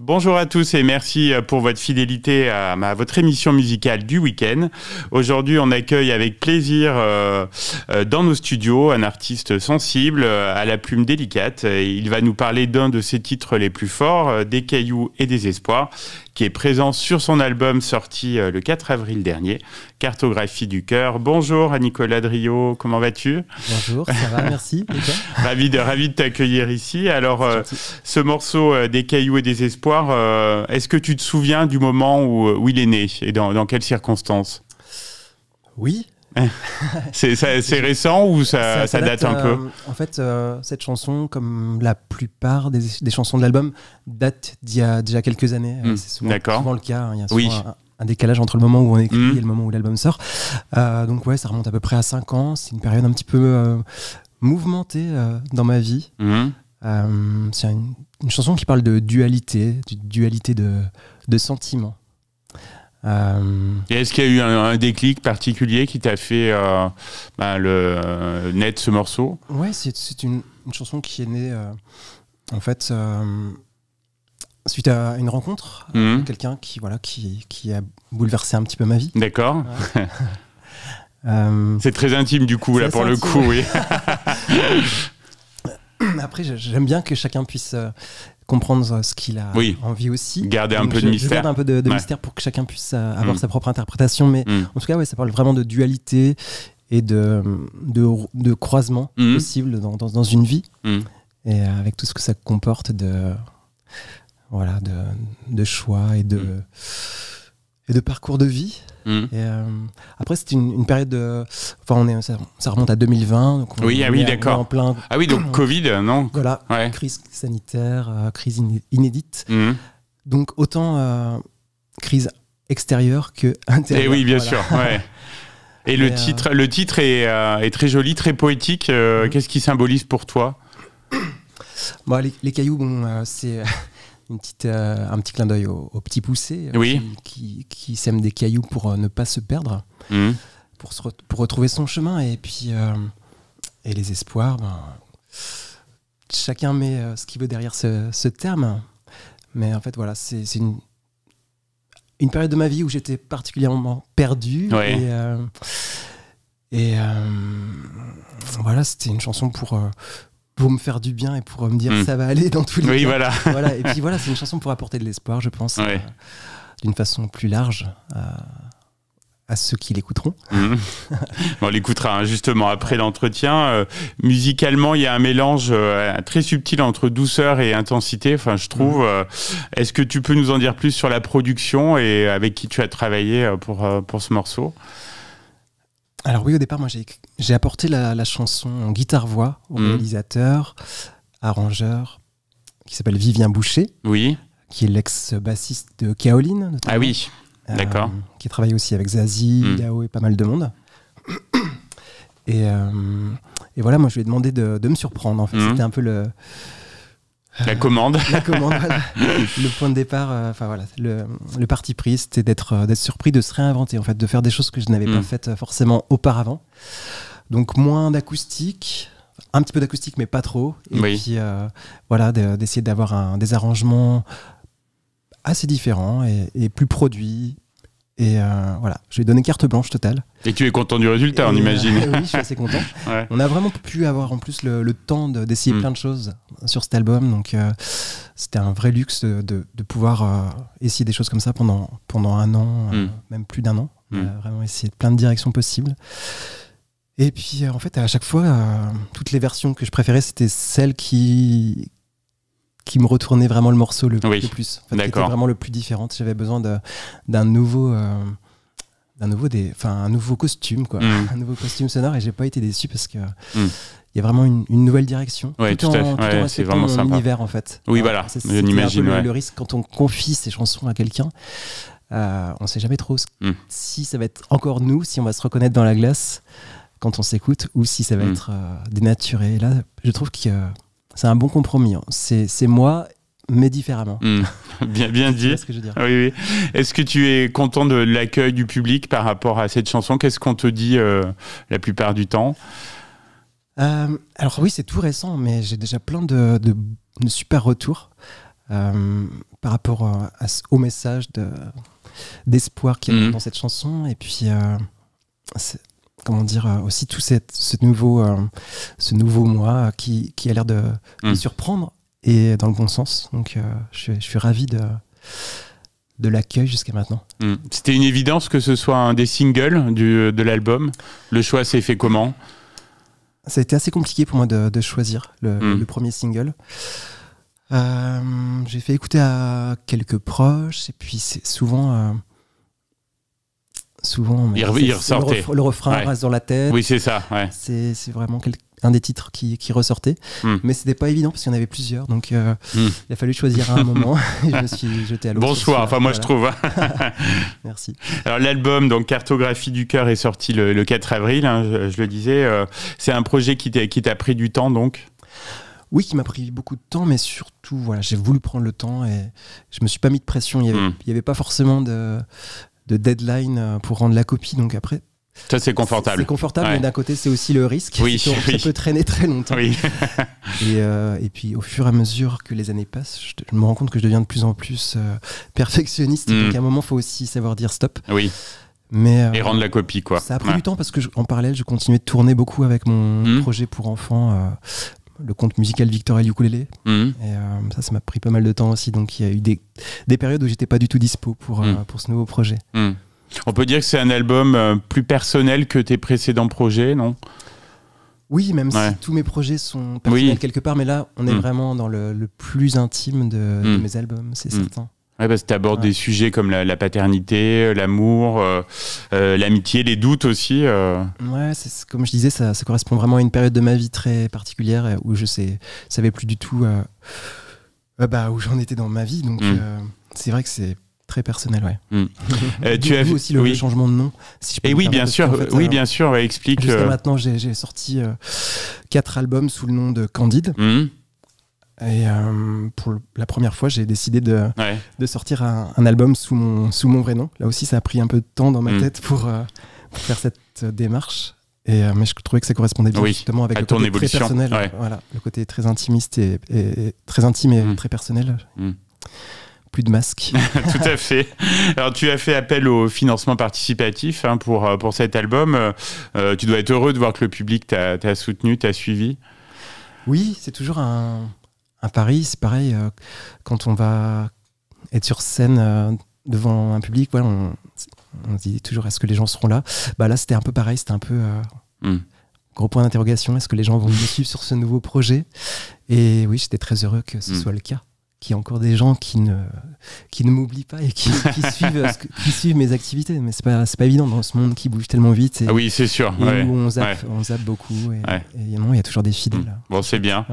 Bonjour à tous et merci pour votre fidélité à votre émission musicale du week-end. Aujourd'hui, on accueille avec plaisir dans nos studios un artiste sensible à la plume délicate. Il va nous parler d'un de ses titres les plus forts, Des cailloux et des espoirs, qui est présent sur son album sorti le 4 avril dernier, Cartographie du cœur. Bonjour à Nicolas Driot, comment vas-tu ? Bonjour, ça va, merci. Et toi ? ravi de t'accueillir ici. Alors, ce morceau Des cailloux et des espoirs, est-ce que tu te souviens du moment où il est né et dans quelles circonstances ? Oui. C'est récent ou ça date un peu ? En fait, cette chanson, comme la plupart des chansons de l'album, date d'il y a déjà quelques années. C'est souvent le cas. Hein. Il y a souvent un décalage entre le moment où on écrit et le moment où l'album sort. Donc ouais, ça remonte à peu près à 5 ans. C'est une période un petit peu mouvementée dans ma vie. C'est une chanson qui parle de dualité, de sentiments. Et est-ce qu'il y a eu un déclic particulier qui t'a fait naître ce morceau ? Ouais, c'est une chanson qui est née en fait suite à une rencontre avec quelqu'un qui a bouleversé un petit peu ma vie. D'accord. Ouais. C'est très intime du coup, là pour le coup, oui. Après, j'aime bien que chacun puisse comprendre ce qu'il a envie aussi. Garder un peu de mystère. Je garde un peu de mystère pour que chacun puisse avoir sa propre interprétation. Mais en tout cas, ça parle vraiment de dualité et de croisement possible dans une vie. Et avec tout ce que ça comporte de choix et de parcours de vie. Et après, c'était une période ça remonte à 2020. Donc d'accord. En plein, donc Covid, non ? Voilà, crise sanitaire, crise inédite. Donc autant crise extérieure que intérieure. Et oui, bien sûr. Ouais. Et le titre est très joli, très poétique. Qu'est-ce qui symbolise pour toi ? Les cailloux, c'est un petit clin d'œil au petit poussé qui sème des cailloux pour ne pas se perdre, pour retrouver son chemin. Et puis et les espoirs, chacun met ce qu'il veut derrière ce terme. Mais en fait, voilà, c'est une période de ma vie où j'étais particulièrement perdu. Et voilà, c'était une chanson pour me faire du bien et pour me dire ça va aller dans tous les cas. Voilà. Et puis voilà, c'est une chanson pour apporter de l'espoir, je pense, d'une façon plus large à ceux qui l'écouteront. On l'écoutera justement après l'entretien. Musicalement, il y a un mélange très subtil entre douceur et intensité, je trouve. Est-ce que tu peux nous en dire plus sur la production et avec qui tu as travaillé pour ce morceau ? Alors oui, au départ, moi j'ai apporté la chanson en guitare-voix au réalisateur, arrangeur, qui s'appelle Vivien Boucher, qui est l'ex-bassiste de Kaolin, notamment. Ah oui, d'accord. Qui travaille aussi avec Zazie, Dao et pas mal de monde. Et voilà, moi je lui ai demandé de me surprendre, en fait. C'était un peu la commande. Voilà. Le point de départ, le parti pris, c'était d'être surpris, de se réinventer, en fait, de faire des choses que je n'avais pas faites forcément auparavant. Donc moins d'acoustique, un petit peu d'acoustique, mais pas trop. Et puis d'essayer d'avoir des arrangements assez différents et plus produits. Et je lui ai donné carte blanche totale. Et tu es content du résultat, on imagine. Oui, je suis assez content. On a vraiment pu avoir en plus le temps d'essayer plein de choses sur cet album. Donc c'était un vrai luxe de pouvoir essayer des choses comme ça pendant un an, même plus d'1 an. Vraiment essayer plein de directions possibles. Et puis en fait, à chaque fois, toutes les versions que je préférais, c'était celles qui me retournait vraiment le morceau le plus. En fait, qui était vraiment le plus différent. J'avais besoin d'un nouveau costume, quoi. Un nouveau costume sonore, et j'ai pas été déçu parce que il y a vraiment une nouvelle direction. Tout en respectant mon univers, en fait. C'est le risque quand on confie ses chansons à quelqu'un. On sait jamais trop si ça va être encore nous, si on va se reconnaître dans la glace quand on s'écoute, ou si ça va être dénaturé. Et là, je trouve que c'est un bon compromis. C'est moi, mais différemment. Bien dit. C'est ce que je veux dire. Oui. Est-ce que tu es content de l'accueil du public par rapport à cette chanson ? Qu'est-ce qu'on te dit la plupart du temps ? Alors oui, c'est tout récent, mais j'ai déjà plein de super retours. par rapport au message d'espoir qu'il y a dans cette chanson. Et puis, comment dire, aussi tout ce nouveau moi qui a l'air de surprendre et dans le bon sens. Donc, je suis ravi de l'accueil jusqu'à maintenant. C'était une évidence que ce soit un des singles de l'album. Le choix s'est fait comment ? Ça a été assez compliqué pour moi de choisir le premier single. J'ai fait écouter à quelques proches et puis c'est souvent il ressortait. Le refrain reste dans la tête. Oui, c'est ça. Ouais. C'est vraiment un des titres qui ressortait. Mais c'était pas évident parce qu'il y en avait plusieurs. Donc il a fallu choisir un moment. Et je me suis jeté à l'autre. Bon choix, enfin moi je trouve. Merci. Alors l'album, donc Cartographie du cœur, est sorti le 4 avril, hein, je le disais. C'est un projet qui t'a pris du temps donc ? Oui, qui m'a pris beaucoup de temps, mais surtout, voilà, j'ai voulu prendre le temps et je me suis pas mis de pression. Il y avait pas forcément de deadline pour rendre la copie, donc après. Ça, c'est confortable. C'est confortable, mais d'un côté, c'est aussi le risque. Ça peut traîner très longtemps. Oui. Et puis, au fur et à mesure que les années passent, je me rends compte que je deviens de plus en plus perfectionniste. Donc, à un moment, il faut aussi savoir dire stop. Oui. Et rendre la copie, quoi. Ça a pris du temps parce que, en parallèle, je continuais de tourner beaucoup avec mon projet pour enfants. Le conte musical Victor et l'ukulélé. Et ça m'a pris pas mal de temps aussi. Donc il y a eu des périodes où j'étais pas du tout dispo pour ce nouveau projet. On peut dire que c'est un album plus personnel que tes précédents projets, non ? Oui, même si tous mes projets sont personnels quelque part, mais là, on est vraiment dans le plus intime de mes albums, c'est certain. Ouais, parce que tu abordes des sujets comme la paternité, l'amour, l'amitié, les doutes aussi. Ouais, comme je disais, ça correspond vraiment à une période de ma vie très particulière où je savais plus du tout où j'en étais dans ma vie. Donc c'est vrai que c'est très personnel, tu as aussi le changement de nom. Si je peux bien sûr, bien sûr, explique. Jusqu'à maintenant, j'ai sorti 4 albums sous le nom de Candide. Et pour la première fois, j'ai décidé de sortir un album sous mon vrai nom. Là aussi, ça a pris un peu de temps dans ma tête pour faire cette démarche. Mais je trouvais que ça correspondait bien justement avec le côté très personnel. Voilà, le côté très intimiste et très intime et très personnel. Plus de masque. Tout à fait. Alors, tu as fait appel au financement participatif pour cet album. Tu dois être heureux de voir que le public t'a soutenu, t'a suivi. Oui, c'est toujours un pari. C'est pareil, quand on va être sur scène devant un public, on se dit toujours est-ce que les gens seront là ? Là, c'était un peu pareil. C'était un peu gros point d'interrogation. Est-ce que les gens vont me suivre sur ce nouveau projet ? Et oui, j'étais très heureux que ce soit le cas. Qu'il y ait encore des gens qui ne m'oublient pas et qui suivent mes activités. Mais c'est pas évident dans ce monde qui bouge tellement vite. Et, oui, c'est sûr. Et où on zappe beaucoup. Et non, il y a toujours des fidèles. Bon, c'est bien.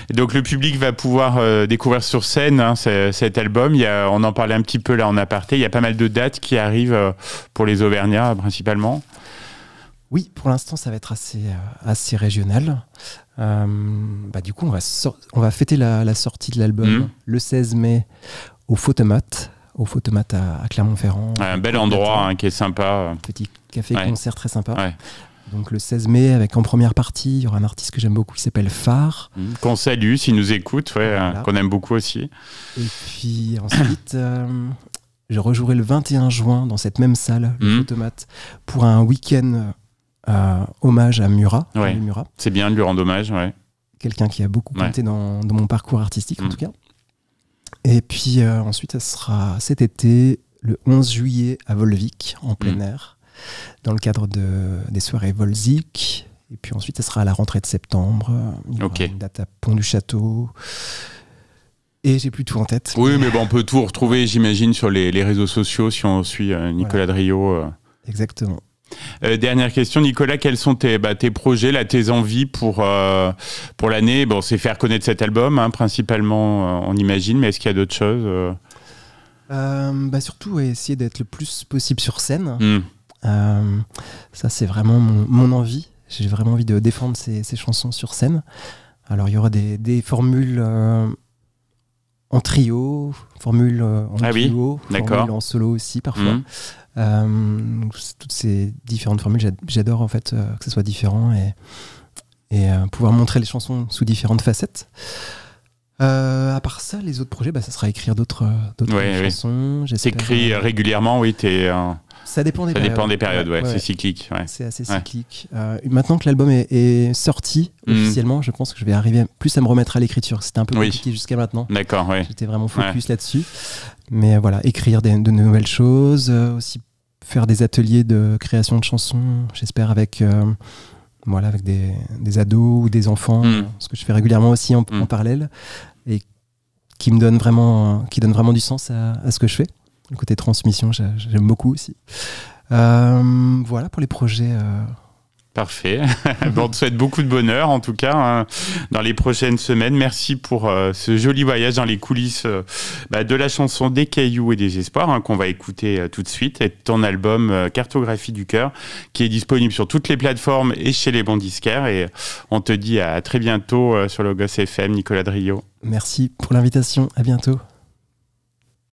Et donc, le public va pouvoir découvrir sur scène cet album. On en parlait un petit peu là en aparté. Il y a pas mal de dates qui arrivent pour les Auvergnats, principalement. Oui, pour l'instant, ça va être assez régional. Du coup, on va fêter la sortie de l'album le 16 mai au Photomate à Clermont-Ferrand. Un bel endroit qui est sympa. Un petit café-concert très sympa. Donc le 16 mai, avec en première partie, il y aura un artiste que j'aime beaucoup qui s'appelle Phare. Qu'on salue s'il nous écoute, qu'on aime beaucoup aussi. Et puis ensuite, je rejouerai le 21 juin dans cette même salle, le Photomate, pour un week-end hommage à Murat. C'est bien de lui rendre hommage. Quelqu'un qui a beaucoup compté dans mon parcours artistique, en tout cas. Et puis ensuite, ça sera cet été, le 11 juillet, à Volvic, en plein air, dans le cadre des soirées Volzic. Et puis ensuite, ça sera à la rentrée de septembre. Il y aura une date à Pont-du-Château. Et j'ai plus tout en tête. Oui, mais on peut tout retrouver, j'imagine, sur les réseaux sociaux, si on suit Nicolas Drio. Exactement. Dernière question, Nicolas, quels sont tes projets, tes envies pour l'année ? C'est faire connaître cet album, principalement, on imagine, mais est-ce qu'il y a d'autres choses Surtout essayer d'être le plus possible sur scène. Ça, c'est vraiment mon envie. J'ai vraiment envie de défendre ces chansons sur scène. Alors, il y aura des formules en trio, formules en duo, formules en solo aussi, parfois. Toutes ces différentes formules, j'adore en fait que ce soit différent et pouvoir montrer les chansons sous différentes facettes. À part ça, les autres projets, ça sera écrire d'autres chansons. T'écris régulièrement, oui. Ça dépend des périodes. Ça dépend des périodes, c'est cyclique. Ouais. C'est assez cyclique. Maintenant que l'album est sorti officiellement, je pense que je vais arriver plus à me remettre à l'écriture. C'était un peu compliqué jusqu'à maintenant. D'accord, oui. J'étais vraiment focus là-dessus. Mais voilà, écrire de nouvelles choses, aussi faire des ateliers de création de chansons, j'espère avec des ados ou des enfants, ce que je fais régulièrement aussi en parallèle, et qui donne vraiment du sens à ce que je fais. Le côté transmission, j'aime beaucoup aussi. Voilà pour les projets. Parfait. On te souhaite beaucoup de bonheur, en tout cas, dans les prochaines semaines. Merci pour ce joli voyage dans les coulisses de la chanson Des Cailloux et des Espoirs, qu'on va écouter tout de suite, et ton album Cartographie du cœur, qui est disponible sur toutes les plateformes et chez les bons disquaires. Et on te dit à très bientôt sur Logos FM, Nicolas Drio. Merci pour l'invitation. À bientôt.